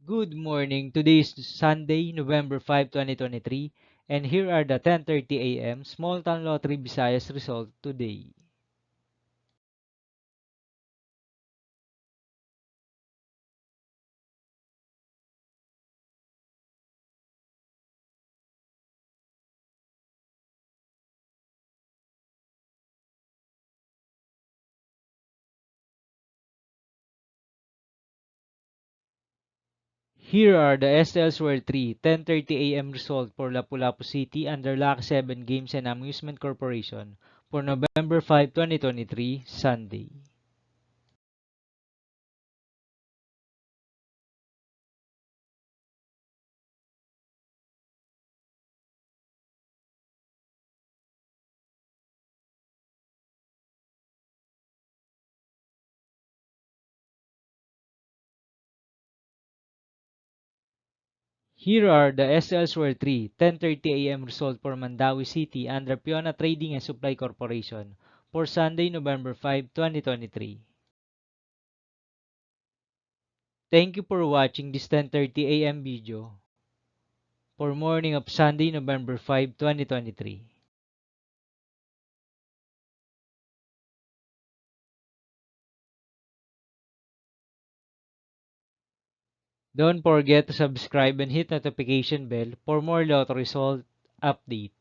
Good morning. Today is Sunday, November 5, 2023, and here are the 10:30 a.m. Small Town Lottery Visayas result today. Here are the SL 3 10:30 a.m. result for Lapu-Lapu City under Lucky 7 Games and Amusement Corporation for November 5, 2023, Sunday. Here are the SL 3 10:30 a.m. result for Mandawi City under Piona Trading and Supply Corporation for Sunday, November 5, 2023. Thank you for watching this 10:30 a.m. video for morning of Sunday, November 5, 2023. Don't forget to subscribe and hit notification bell for more lotto result update.